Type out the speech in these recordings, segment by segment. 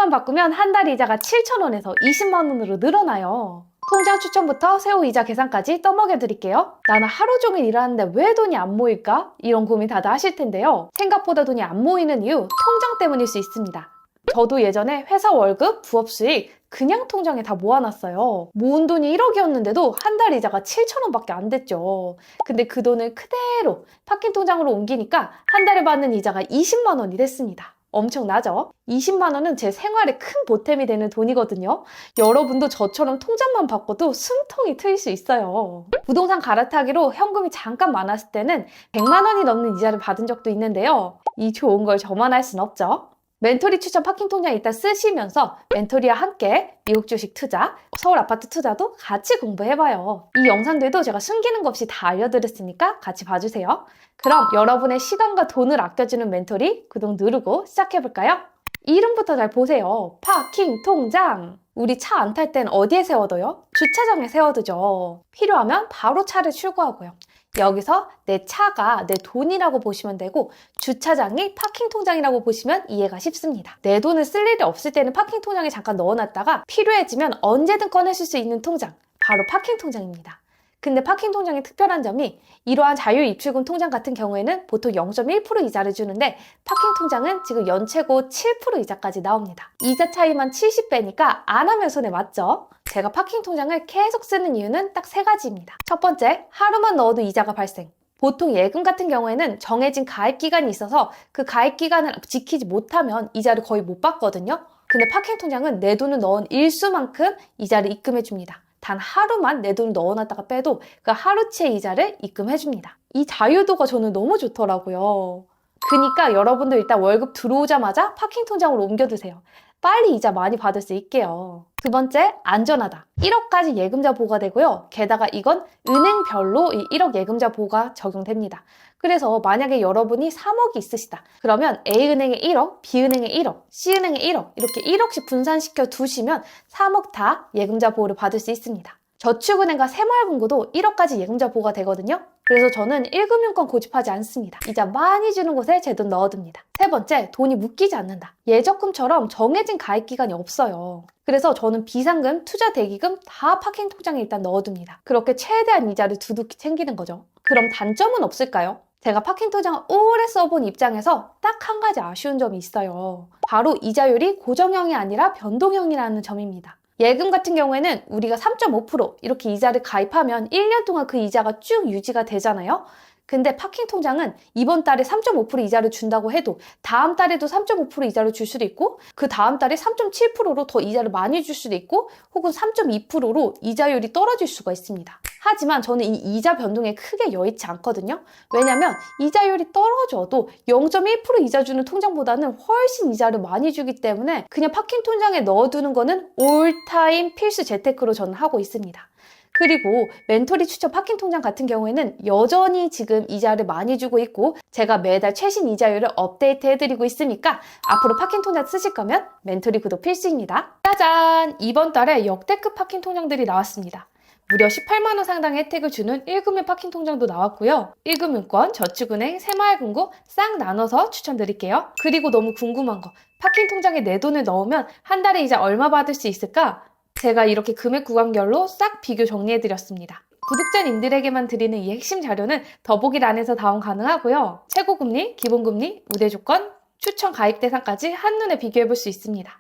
통장만 바꾸면 한 달 이자가 7,000원에서 20만 원으로 늘어나요. 통장 추천부터 세후 이자 계산까지 떠먹여 드릴게요. 나는 하루 종일 일하는데 왜 돈이 안 모일까? 이런 고민 다들 하실 텐데요. 생각보다 돈이 안 모이는 이유, 통장 때문일 수 있습니다. 저도 예전에 회사 월급, 부업 수익 그냥 통장에 다 모아놨어요. 모은 돈이 1억이었는데도 한 달 이자가 7,000원밖에 안 됐죠. 근데 그 돈을 그대로 파킹 통장으로 옮기니까 한 달에 받는 이자가 20만 원이 됐습니다. 엄청나죠? 20만 원은 제 생활에 큰 보탬이 되는 돈이거든요. 여러분도 저처럼 통장만 바꿔도 숨통이 트일 수 있어요. 부동산 갈아타기로 현금이 잠깐 많았을 때는 100만 원이 넘는 이자를 받은 적도 있는데요. 이 좋은 걸 저만 할 순 없죠. 멘토리 추천 파킹 통장 일단 쓰시면서 멘토리와 함께 미국 주식 투자, 서울 아파트 투자도 같이 공부해봐요. 이 영상들도 제가 숨기는 거 없이 다 알려드렸으니까 같이 봐주세요. 그럼 여러분의 시간과 돈을 아껴주는 멘토리 구독 누르고 시작해볼까요? 이름부터 잘 보세요. 파킹 통장. 우리 차 안 탈 땐 어디에 세워둬요? 주차장에 세워두죠. 필요하면 바로 차를 출고하고요. 여기서 내 차가 내 돈이라고 보시면 되고 주차장이 파킹 통장이라고 보시면 이해가 쉽습니다. 내 돈을 쓸 일이 없을 때는 파킹 통장에 잠깐 넣어놨다가 필요해지면 언제든 꺼내실 수 있는 통장, 바로 파킹 통장입니다. 근데 파킹 통장의 특별한 점이 이러한 자유입출금 통장 같은 경우에는 보통 0.1% 이자를 주는데 파킹 통장은 지금 연체고 7% 이자까지 나옵니다. 이자 차이만 70배니까 안 하면 손해 맞죠? 제가 파킹 통장을 계속 쓰는 이유는 딱 3가지입니다. 첫 번째, 하루만 넣어도 이자가 발생. 보통 예금 같은 경우에는 정해진 가입 기간이 있어서 그 가입 기간을 지키지 못하면 이자를 거의 못 받거든요. 근데 파킹 통장은 내 돈을 넣은 일수만큼 이자를 입금해 줍니다. 단 하루만 내 돈을 넣어놨다가 빼도 그 하루치의 이자를 입금해줍니다. 이 자유도가 저는 너무 좋더라고요. 그러니까 여러분도 일단 월급 들어오자마자 파킹 통장으로 옮겨두세요. 빨리 이자 많이 받을 수 있게요. 두 번째, 안전하다. 1억까지 예금자 보호가 되고요. 게다가 이건 은행별로 이 1억 예금자 보호가 적용됩니다. 그래서 만약에 여러분이 3억이 있으시다. 그러면 A은행에 1억, B은행에 1억, C은행에 1억 이렇게 1억씩 분산시켜 두시면 3억 다 예금자 보호를 받을 수 있습니다. 저축은행과 새마을금고도 1억까지 예금자 보호가 되거든요. 그래서 저는 1금융권 고집하지 않습니다. 이자 많이 주는 곳에 제 돈 넣어둡니다. 세 번째, 돈이 묶이지 않는다. 예적금처럼 정해진 가입 기간이 없어요. 그래서 저는 비상금, 투자 대기금 다 파킹 통장에 일단 넣어둡니다. 그렇게 최대한 이자를 두둑히 챙기는 거죠. 그럼 단점은 없을까요? 제가 파킹 통장을 오래 써본 입장에서 딱 한 가지 아쉬운 점이 있어요. 바로 이자율이 고정형이 아니라 변동형이라는 점입니다. 예금 같은 경우에는 우리가 3.5% 이렇게 이자를 가입하면 1년 동안 그 이자가 쭉 유지가 되잖아요. 근데 파킹 통장은 이번 달에 3.5% 이자를 준다고 해도 다음 달에도 3.5% 이자를 줄 수도 있고 그 다음 달에 3.7%로 더 이자를 많이 줄 수도 있고 혹은 3.2%로 이자율이 떨어질 수가 있습니다. 하지만 저는 이 이자 변동에 크게 여의치 않거든요. 왜냐면 이자율이 떨어져도 0.1% 이자 주는 통장보다는 훨씬 이자를 많이 주기 때문에 그냥 파킹 통장에 넣어두는 거는 올타임 필수 재테크로 저는 하고 있습니다. 그리고 멘토리 추천 파킹 통장 같은 경우에는 여전히 지금 이자를 많이 주고 있고 제가 매달 최신 이자율을 업데이트 해드리고 있으니까 앞으로 파킹 통장 쓰실 거면 멘토리 구독 필수입니다. 짜잔! 이번 달에 역대급 파킹 통장들이 나왔습니다. 무려 18만 원 상당의 혜택을 주는 1금융 파킹 통장도 나왔고요. 1금융권, 저축은행, 새마을금고 싹 나눠서 추천드릴게요. 그리고 너무 궁금한 거, 파킹 통장에 내 돈을 넣으면 한 달에 이자 얼마 받을 수 있을까? 제가 이렇게 금액 구간별로 싹 비교 정리해드렸습니다. 구독자님들에게만 드리는 이 핵심 자료는 더보기란에서 다운 가능하고요. 최고금리, 기본금리, 우대조건, 추천 가입 대상까지 한눈에 비교해볼 수 있습니다.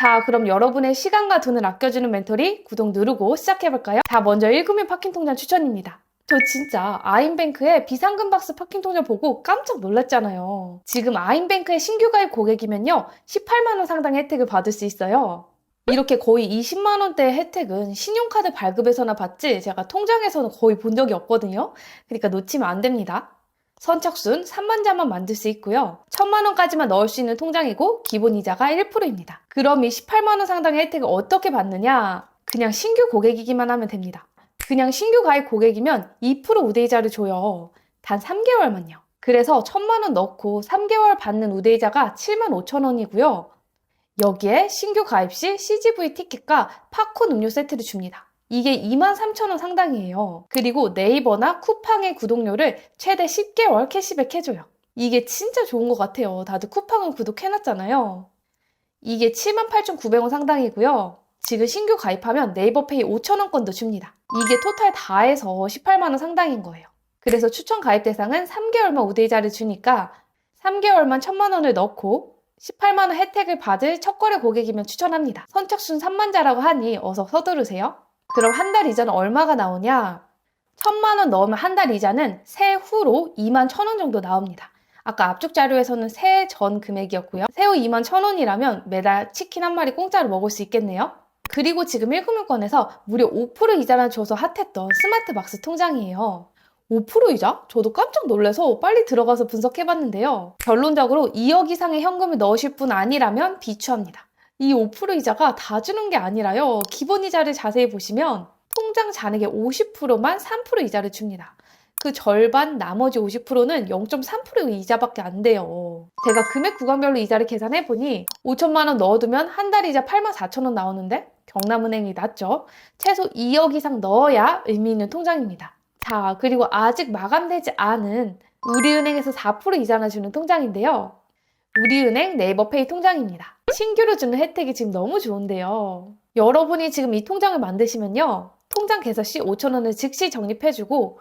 자, 그럼 여러분의 시간과 돈을 아껴주는 멘토리 구독 누르고 시작해볼까요? 자, 먼저 1금융 파킹 통장 추천입니다. 저 진짜 아임뱅크의 비상금박스 파킹 통장 보고 깜짝 놀랐잖아요. 지금 아임뱅크의 신규 가입 고객이면요 18만 원 상당의 혜택을 받을 수 있어요. 이렇게 거의 20만 원대의 혜택은 신용카드 발급에서나 받지 제가 통장에서는 거의 본 적이 없거든요. 그러니까 놓치면 안 됩니다. 선착순 3만자만 만들 수 있고요. 1000만 원까지만 넣을 수 있는 통장이고 기본 이자가 1%입니다. 그럼 이 18만 원 상당의 혜택을 어떻게 받느냐? 그냥 신규 고객이기만 하면 됩니다. 그냥 신규 가입 고객이면 2% 우대이자를 줘요. 단 3개월만요. 그래서 1000만 원 넣고 3개월 받는 우대이자가 7만 5천 원이고요. 여기에 신규 가입 시 CGV 티켓과 팝콘 음료 세트를 줍니다. 이게 23,000원 상당이에요. 그리고 네이버나 쿠팡의 구독료를 최대 10개월 캐시백 해줘요. 이게 진짜 좋은 것 같아요. 다들 쿠팡은 구독해놨잖아요. 이게 78,900원 상당이고요. 지금 신규 가입하면 네이버페이 5,000원권도 줍니다. 이게 토탈 다 해서 18만원 상당인 거예요. 그래서 추천 가입 대상은 3개월만 우대이자를 주니까 3개월만 1,000만원을 넣고 18만원 혜택을 받을 첫거래 고객이면 추천합니다. 선착순 3만자라고 하니 어서 서두르세요. 그럼 한 달 이자는 얼마가 나오냐? 1,000만원 넣으면 한 달 이자는 세후로 21,000원 정도 나옵니다. 아까 앞쪽 자료에서는 세 전 금액이었고요. 세후 21,000원이라면 매달 치킨 한 마리 공짜로 먹을 수 있겠네요. 그리고 지금 1금융권에서 무려 5% 이자를 줘서 핫했던 스마트박스 통장이에요. 5% 이자? 저도 깜짝 놀라서 빨리 들어가서 분석해봤는데요. 결론적으로 2억 이상의 현금을 넣으실 분 아니라면 비추합니다. 이 5% 이자가 다 주는 게 아니라요. 기본 이자를 자세히 보시면 통장 잔액의 50%만 3% 이자를 줍니다. 그 절반 나머지 50%는 0.3% 이자밖에 안 돼요. 제가 금액 구간별로 이자를 계산해보니 5천만 원 넣어두면 한 달 이자 84,000원 나오는데 경남은행이 낫죠. 최소 2억 이상 넣어야 의미 있는 통장입니다. 자, 그리고 아직 마감되지 않은 우리은행에서 4% 이자나 주는 통장인데요. 우리은행 네이버페이 통장입니다. 신규로 주는 혜택이 지금 너무 좋은데요. 여러분이 지금 이 통장을 만드시면요. 통장 개설 시 5,000원을 즉시 적립해주고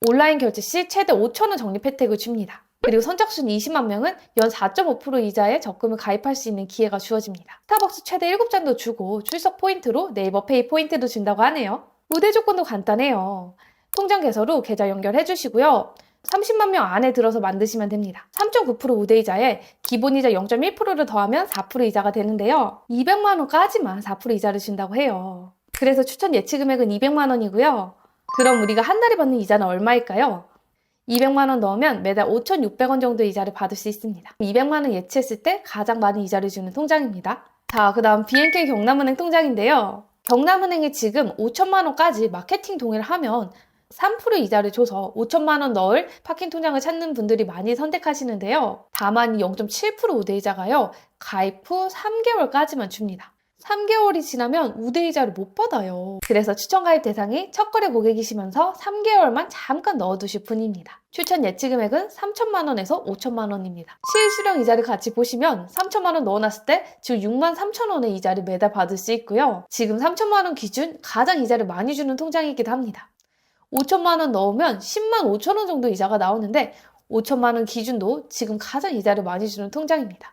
온라인 결제 시 최대 5,000원 적립 혜택을 줍니다. 그리고 선착순 20만 명은 연 4.5% 이자에 적금을 가입할 수 있는 기회가 주어집니다. 스타벅스 최대 7잔도 주고 출석 포인트로 네이버페이 포인트도 준다고 하네요. 우대 조건도 간단해요. 통장 개설 후 계좌 연결해 주시고요. 30만 명 안에 들어서 만드시면 됩니다. 3.9% 우대이자에 기본이자 0.1%를 더하면 4% 이자가 되는데요. 200만 원까지만 4% 이자를 준다고 해요. 그래서 추천 예치 금액은 200만 원이고요. 그럼 우리가 한 달에 받는 이자는 얼마일까요? 200만 원 넣으면 매달 5,600원 정도 이자를 받을 수 있습니다. 200만 원 예치했을 때 가장 많은 이자를 주는 통장입니다. 자, 그 다음 BNK 경남은행 통장인데요. 경남은행이 지금 5천만 원까지 마케팅 동의를 하면 3% 이자를 줘서 5천만 원 넣을 파킹 통장을 찾는 분들이 많이 선택하시는데요. 다만 이 0.7% 우대이자가요. 가입 후 3개월까지만 줍니다. 3개월이 지나면 우대이자를 못 받아요. 그래서 추천 가입 대상이 첫거래 고객이시면서 3개월만 잠깐 넣어두실 뿐입니다. 추천 예치 금액은 3천만 원에서 5천만 원입니다. 실수령 이자를 같이 보시면 3천만 원 넣어놨을 때 주 6만 3천 원의 이자를 매달 받을 수 있고요. 지금 3천만 원 기준 가장 이자를 많이 주는 통장이기도 합니다. 5천만 원 넣으면 10만 5천 원 정도 이자가 나오는데 5천만 원 기준도 지금 가장 이자를 많이 주는 통장입니다.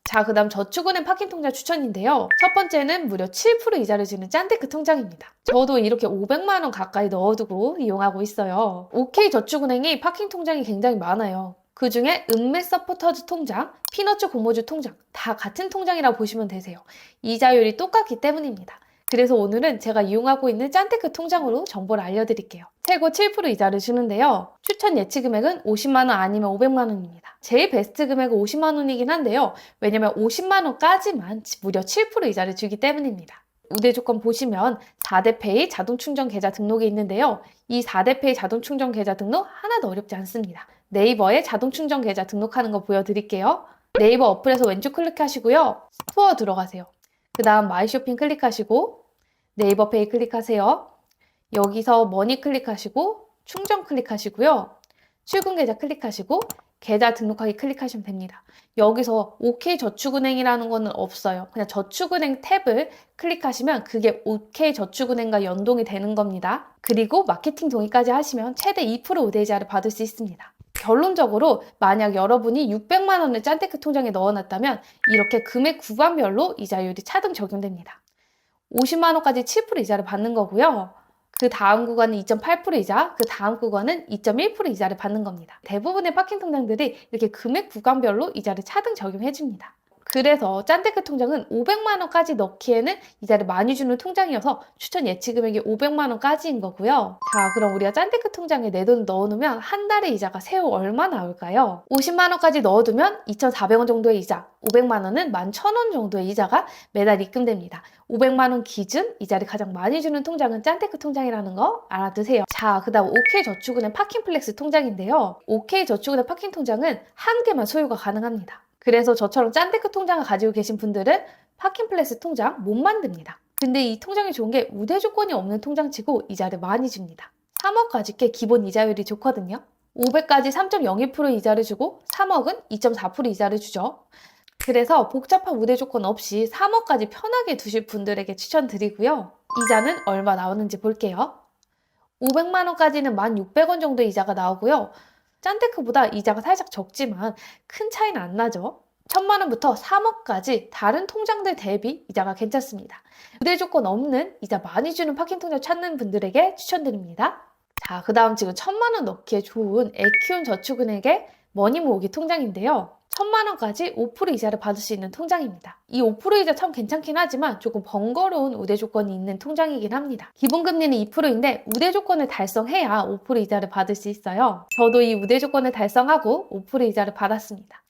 자, 그 다음 저축은행 파킹 통장 추천인데요. 첫 번째는 무려 7% 이자를 주는 짠테크 통장입니다. 저도 이렇게 500만 원 가까이 넣어두고 이용하고 있어요. OK저축은행이 파킹 통장이 굉장히 많아요. 그 중에 은메 서포터즈 통장, 피너츠 고모주 통장 다 같은 통장이라고 보시면 되세요. 이자율이 똑같기 때문입니다. 그래서 오늘은 제가 이용하고 있는 짠테크 통장으로 정보를 알려드릴게요. 최고 7% 이자를 주는데요. 추천 예치 금액은 50만 원 아니면 500만 원입니다. 제일 베스트 금액은 50만 원이긴 한데요. 왜냐면 50만 원까지만 무려 7% 이자를 주기 때문입니다. 우대 조건 보시면 4대페이 자동충전 계좌 등록이 있는데요. 이 4대페이 자동충전 계좌 등록 하나도 어렵지 않습니다. 네이버에 자동충전 계좌 등록하는 거 보여드릴게요. 네이버 어플에서 왼쪽 클릭하시고요. 스토어 들어가세요. 그 다음 마이 쇼핑 클릭하시고 네이버페이 클릭하세요. 여기서 머니 클릭하시고 충전 클릭하시고요. 출금 계좌 클릭하시고 계좌 등록하기 클릭하시면 됩니다. 여기서 OK저축은행이라는 거는 없어요. 그냥 저축은행 탭을 클릭하시면 그게 OK저축은행과 연동이 되는 겁니다. 그리고 마케팅 동의까지 하시면 최대 2% 우대이자를 받을 수 있습니다. 결론적으로 만약 여러분이 600만 원을 짠테크 통장에 넣어놨다면 이렇게 금액 구간별로 이자율이 차등 적용됩니다. 50만 원까지 7% 이자를 받는 거고요. 그 다음 구간은 2.8% 이자, 그 다음 구간은 2.1% 이자를 받는 겁니다. 대부분의 파킹 통장들이 이렇게 금액 구간별로 이자를 차등 적용해줍니다. 그래서 짠테크 통장은 500만 원까지 넣기에는 이자를 많이 주는 통장이어서 추천 예치 금액이 500만 원까지인 거고요. 자, 그럼 우리가 짠테크 통장에 내 돈을 넣어놓으면 한 달에 이자가 세후 얼마 나올까요? 50만 원까지 넣어두면 2,400원 정도의 이자, 500만 원은 11,000원 정도의 이자가 매달 입금됩니다. 500만 원 기준 이자를 가장 많이 주는 통장은 짠테크 통장이라는 거 알아두세요. 자, 그 다음 OK저축은행 파킹플렉스 통장인데요. OK저축은행 파킹 통장은 한 개만 소유가 가능합니다. 그래서 저처럼 짠테크 통장을 가지고 계신 분들은 파킹플렉스 통장 못 만듭니다. 근데 이 통장이 좋은 게 우대 조건이 없는 통장치고 이자를 많이 줍니다. 3억까지 꽤 기본 이자율이 좋거든요. 500까지 3.02% 이자를 주고 3억은 2.4% 이자를 주죠. 그래서 복잡한 우대 조건 없이 3억까지 편하게 두실 분들에게 추천드리고요. 이자는 얼마 나오는지 볼게요. 500만 원까지는 1,600원 정도 이자가 나오고요. 짠테크보다 이자가 살짝 적지만 큰 차이는 안 나죠. 1,000만 원부터 3억까지 다른 통장들 대비 이자가 괜찮습니다. 우대 조건 없는 이자 많이 주는 파킹 통장 찾는 분들에게 추천드립니다. 자, 그 다음 지금 1,000만 원 넣기에 좋은 에키온 저축은행의 머니 모으기 통장인데요. 1,000만 원까지 5% 이자를 받을 수 있는 통장입니다. 이 5% 이자 참 괜찮긴 하지만 조금 번거로운 우대 조건이 있는 통장이긴 합니다. 기본금리는 2%인데 우대 조건을 달성해야 5% 이자를 받을 수 있어요. 저도 이 우대 조건을 달성하고 5% 이자를 받았습니다.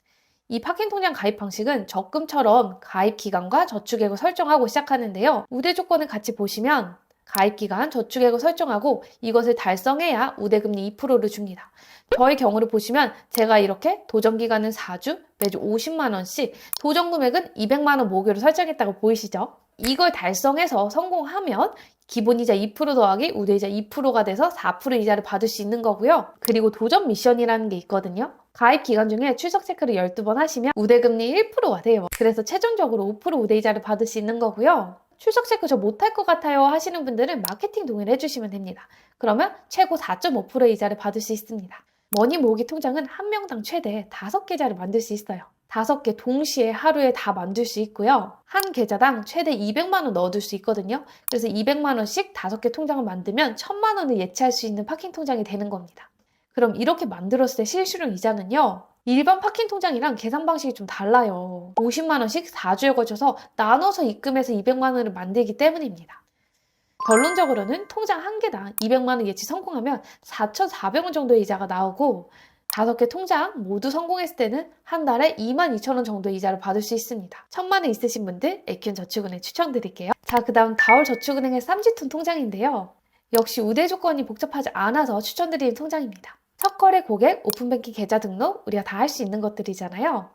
이 파킹 통장 가입 방식은 적금처럼 가입 기간과 저축액을 설정하고 시작하는데요. 우대 조건을 같이 보시면 가입기간, 저축액을 설정하고 이것을 달성해야 우대금리 2%를 줍니다. 저의 경우를 보시면 제가 이렇게 도전기간은 4주, 매주 50만 원씩, 도전금액은 200만 원 모으기로 설정했다고 보이시죠? 이걸 달성해서 성공하면 기본이자 2% 더하기 우대이자 2%가 돼서 4% 이자를 받을 수 있는 거고요. 그리고 도전 미션이라는 게 있거든요. 가입 기간 중에 출석 체크를 12번 하시면 우대금리 1%가 돼요. 그래서 최종적으로 5% 우대이자를 받을 수 있는 거고요. 출석 체크 저 못할 것 같아요 하시는 분들은 마케팅 동의를 해주시면 됩니다. 그러면 최고 4.5% 이자를 받을 수 있습니다. 머니 모으기 통장은 한 명당 최대 5계좌를 만들 수 있어요. 5개 동시에 하루에 다 만들 수 있고요. 한 계좌당 최대 200만 원 넣어둘 수 있거든요. 그래서 200만 원씩 5개 통장을 만들면 1,000만 원을 예치할 수 있는 파킹 통장이 되는 겁니다. 그럼 이렇게 만들었을 때 실수령 이자는요. 일반 파킹 통장이랑 계산 방식이 좀 달라요. 50만 원씩 4주에 걸쳐서 나눠서 입금해서 200만 원을 만들기 때문입니다. 결론적으로는 통장 한 개당 200만 원 예치 성공하면 4,400원 정도의 이자가 나오고 5개 통장 모두 성공했을 때는 한 달에 22,000원 정도의 이자를 받을 수 있습니다. 1,000만 원 있으신 분들 에키온 저축은행 추천드릴게요. 자, 그 다음 다올저축은행의 쌈지툰 통장인데요. 역시 우대 조건이 복잡하지 않아서 추천드리는 통장입니다. 첫 거래 고객, 오픈뱅킹 계좌 등록, 우리가 다 할 수 있는 것들이잖아요.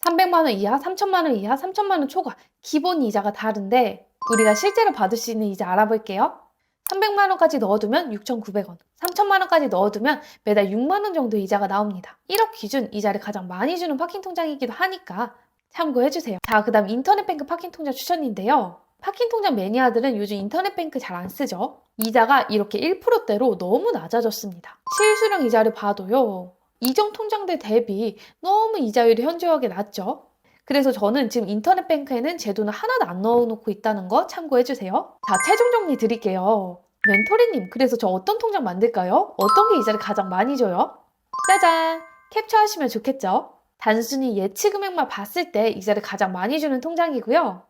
300만 원 이하, 3천만 원 이하, 3천만 원 초과, 기본 이자가 다른데 우리가 실제로 받을 수 있는 이자 알아볼게요. 300만 원까지 넣어두면 6,900원, 3천만 원까지 넣어두면 매달 6만 원 정도 이자가 나옵니다. 1억 기준 이자를 가장 많이 주는 파킹 통장이기도 하니까 참고해주세요. 자, 그 다음 인터넷뱅크 파킹 통장 추천인데요. 파킹 통장 매니아들은 요즘 인터넷뱅크 잘 안 쓰죠? 이자가 이렇게 1%대로 너무 낮아졌습니다. 실수령 이자를 봐도요. 이전 통장들 대비 너무 이자율이 현저하게 낮죠? 그래서 저는 지금 인터넷뱅크에는 제도는 하나도 안 넣어놓고 있다는 거 참고해주세요. 자, 최종 정리 드릴게요. 멘토리님, 그래서 저 어떤 통장 만들까요? 어떤 게 이자를 가장 많이 줘요? 짜잔! 캡처하시면 좋겠죠? 단순히 예치 금액만 봤을 때 이자를 가장 많이 주는 통장이고요.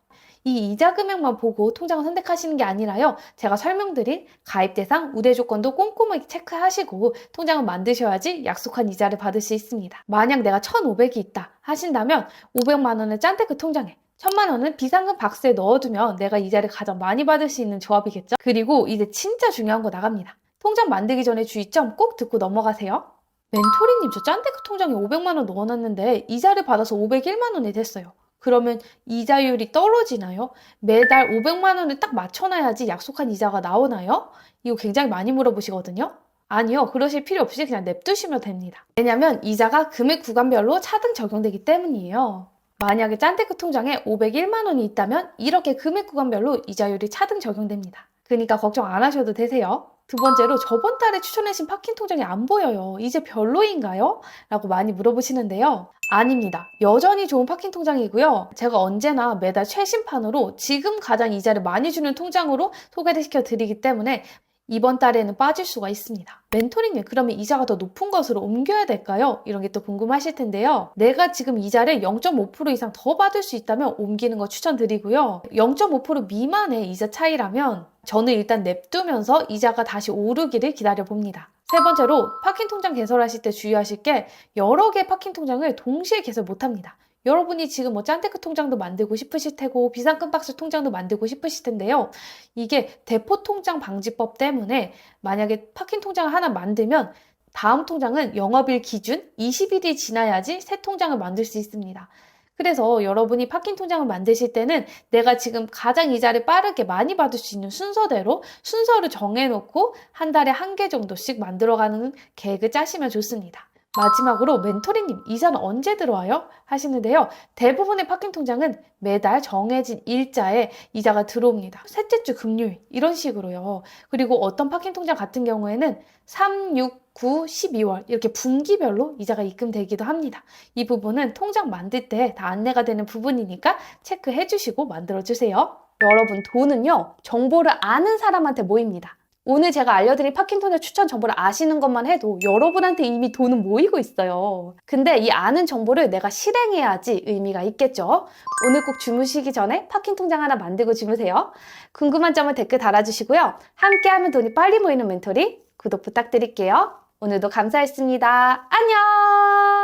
이 이자 금액만 보고 통장을 선택하시는 게 아니라요. 제가 설명드린 가입 대상, 우대 조건도 꼼꼼하게 체크하시고 통장을 만드셔야지 약속한 이자를 받을 수 있습니다. 만약 내가 1,500이 있다 하신다면 500만 원을 짠테크 통장에 1,000만 원은 비상금 박스에 넣어두면 내가 이자를 가장 많이 받을 수 있는 조합이겠죠? 그리고 이제 진짜 중요한 거 나갑니다. 통장 만들기 전에 주의점 꼭 듣고 넘어가세요. 멘토리님, 저 짠테크 통장에 500만 원 넣어놨는데 이자를 받아서 501만 원이 됐어요. 그러면 이자율이 떨어지나요? 매달 500만 원을 딱 맞춰놔야지 약속한 이자가 나오나요? 이거 굉장히 많이 물어보시거든요. 아니요, 그러실 필요 없이 그냥 냅두시면 됩니다. 왜냐면 이자가 금액 구간별로 차등 적용되기 때문이에요. 만약에 짠테크 통장에 501만 원이 있다면 이렇게 금액 구간별로 이자율이 차등 적용됩니다. 그러니까 걱정 안 하셔도 되세요. 두 번째로 저번 달에 추천하신 파킹 통장이 안 보여요. 이제 별로인가요? 라고 많이 물어보시는데요. 아닙니다. 여전히 좋은 파킹 통장이고요. 제가 언제나 매달 최신판으로 지금 가장 이자를 많이 주는 통장으로 소개를 시켜드리기 때문에 이번 달에는 빠질 수가 있습니다. 멘토링님, 그러면 이자가 더 높은 것으로 옮겨야 될까요? 이런 게 또 궁금하실 텐데요. 내가 지금 이자를 0.5% 이상 더 받을 수 있다면 옮기는 거 추천드리고요. 0.5% 미만의 이자 차이라면 저는 일단 냅두면서 이자가 다시 오르기를 기다려 봅니다. 세 번째로 파킹 통장 개설하실 때 주의하실 게 여러 개의 파킹 통장을 동시에 개설 못합니다. 여러분이 지금 짠테크 통장도 만들고 싶으실 테고 비상금 박스 통장도 만들고 싶으실 텐데요. 이게 대포 통장 방지법 때문에 만약에 파킹 통장을 하나 만들면 다음 통장은 영업일 기준 20일이 지나야지 새 통장을 만들 수 있습니다. 그래서 여러분이 파킹 통장을 만드실 때는 내가 지금 가장 이자를 빠르게 많이 받을 수 있는 순서대로 순서를 정해놓고 한 달에 1개 정도씩 만들어가는 계획을 짜시면 좋습니다. 마지막으로 멘토리님, 이자는 언제 들어와요? 하시는데요. 대부분의 파킹 통장은 매달 정해진 일자에 이자가 들어옵니다. 셋째 주 금요일 이런 식으로요. 그리고 어떤 파킹 통장 같은 경우에는 3, 6, 9, 12월 이렇게 분기별로 이자가 입금되기도 합니다. 이 부분은 통장 만들 때 다 안내가 되는 부분이니까 체크해 주시고 만들어 주세요. 여러분, 돈은요, 정보를 아는 사람한테 모입니다. 오늘 제가 알려드린 파킹통장 추천 정보를 아시는 것만 해도 여러분한테 이미 돈은 모이고 있어요. 근데 이 아는 정보를 내가 실행해야지 의미가 있겠죠. 오늘 꼭 주무시기 전에 파킹통장 하나 만들고 주무세요. 궁금한 점은 댓글 달아주시고요. 함께하면 돈이 빨리 모이는 멘토리 구독 부탁드릴게요. 오늘도 감사했습니다. 안녕!